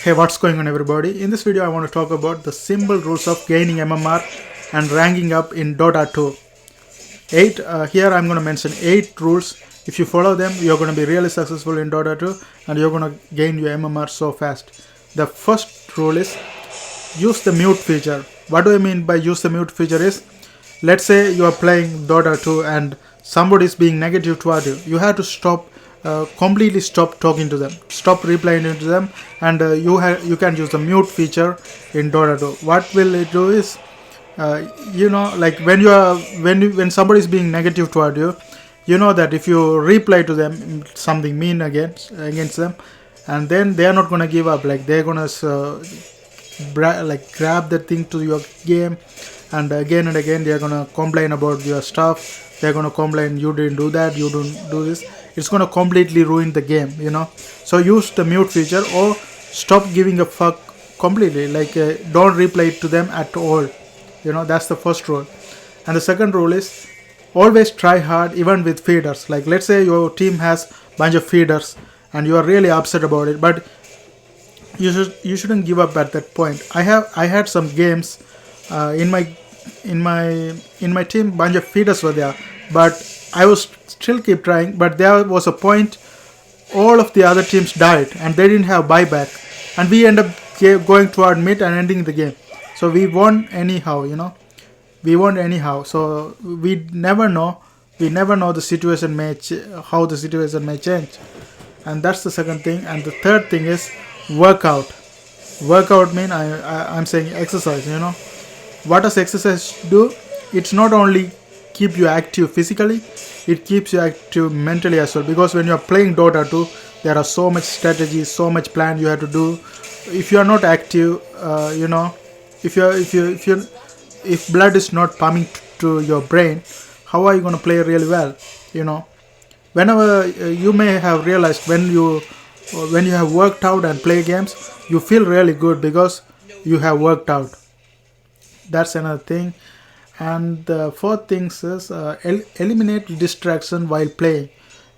Hey, what's going on everybody? In this video I want to talk about the simple rules of gaining MMR and ranking up in Dota 2. Here I'm going to mention 8 rules. If you follow them, you're going to be really successful in Dota 2 and you're going to gain your MMR so fast. The first rule is use the mute feature. What do I mean by use the mute feature is, let's say you are playing Dota 2 and somebody is being negative toward you. You have to completely stop talking to them, stop replying to them, and you can use the mute feature in Dota 2. What will it do is, like when somebody is being negative toward you, you know that if you reply to them something mean against them, and then they are not gonna give up. Like they're gonna grab the thing to your game, and again they are gonna complain about your stuff. They're gonna complain you didn't do that, you didn't do this. It's gonna completely ruin the game, So use the mute feature or stop giving a fuck completely. Like don't reply to them at all. That's the first rule. And the second rule is always try hard even with feeders. Like let's say your team has bunch of feeders and you are really upset about it, but you shouldn't give up at that point. I had some games in my team, bunch of feeders were there, but I was still keep trying. But there was a point all of the other teams died and they didn't have buyback, and we end up going toward mid and ending the game. So we won anyhow. So we never know the situation how the situation may change. And that's the second thing. And the third thing is workout. Workout mean I'm saying exercise. What does exercise do? It's not only keep you active physically, it keeps you active mentally as well, because when you're playing Dota 2 there are so much strategy, so much plan you have to do. If you are not active, if blood is not pumping to your brain, how are you going to play really well? Whenever you may have realized when you have worked out and play games, you feel really good because you have worked out. That's another thing. And the fourth thing is eliminate distraction while playing.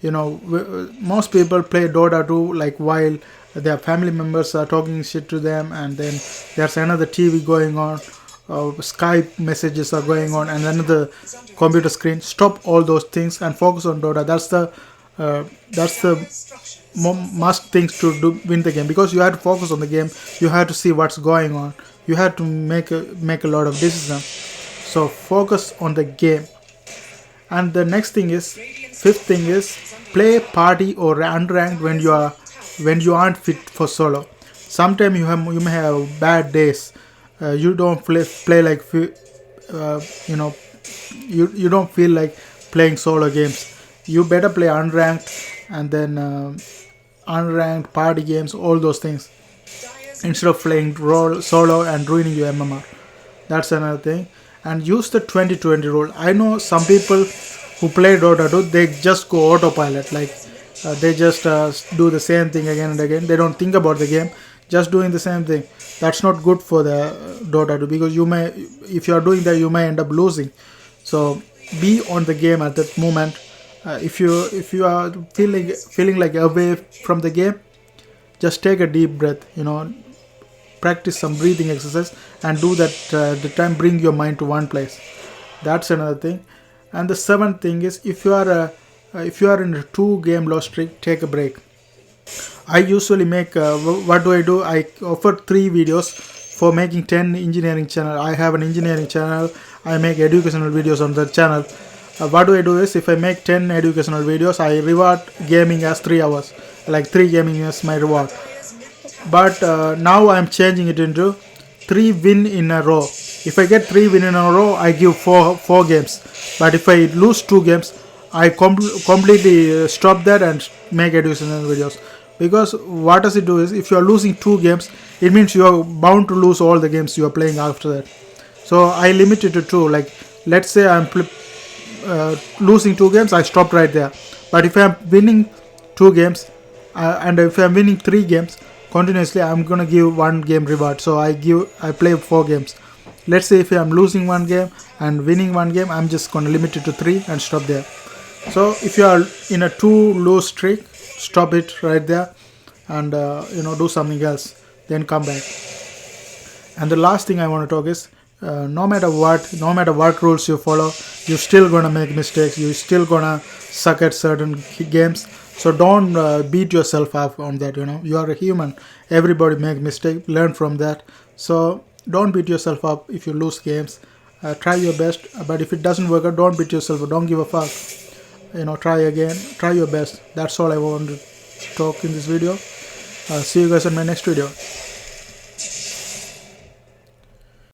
Most people play Dota 2 like while their family members are talking shit to them, and then there's another TV going on, Skype messages are going on, and another computer screen. Stop all those things and focus on Dota. That's the must things to do win the game, because you have to focus on the game. You have to see what's going on. You have to make a lot of decisions. So focus on the game. And the fifth thing is play party or unranked when you aren't fit for solo. Sometimes you may have bad days. You don't play like you don't feel like playing solo games. You better play unranked, and then unranked party games, all those things, instead of playing solo and ruining your MMR. That's another thing. And use the 20-20 rule. I know some people who play Dota 2, they just go autopilot. Like they just do the same thing again and again. They don't think about the game, just doing the same thing. That's not good for the Dota 2, because if you are doing that, you may end up losing. So be on the game at that moment. If you are feeling like away from the game, just take a deep breath. Practice some breathing exercise and do that the time. Bring your mind to one place. That's another thing. And the seventh thing is, if you are in a 2-game loss streak, take a break. I usually make what do I do? I offer 3 videos for making 10 engineering channel. I have an engineering channel. I make educational videos on the channel. What do I do is, if I make 10 educational videos, I reward gaming as 3 hours. Like 3 gaming is my reward. But now I'm changing it into 3 win in a row. If I get 3 win in a row, I give 4 games. But if I lose 2 games, I completely stop that and make educational videos. Because what does it do is, if you are losing 2 games, it means you are bound to lose all the games you are playing after that. So I limit it to 2. Like let's say I'm losing 2 games, I stop right there. But if I'm winning 2 games and if I'm winning 3 games continuously, I'm gonna give 1 game reward. So I play 4 games. Let's say if I'm losing 1 game and winning 1 game, I'm just gonna limit it to 3 and stop there. So if you are in a 2 lose streak, stop it right there and do something else. then come back. And the last thing I want to talk is, no matter what rules you follow, you're still gonna make mistakes. You're still gonna suck at certain games. So don't beat yourself up on that. You are a human. Everybody make mistakes. Learn from that. So don't beat yourself up if you lose games. Try your best. But if it doesn't work out, don't beat yourself up. Don't give a fuck. Try again. Try your best. That's all I want to talk in this video. See you guys in my next video.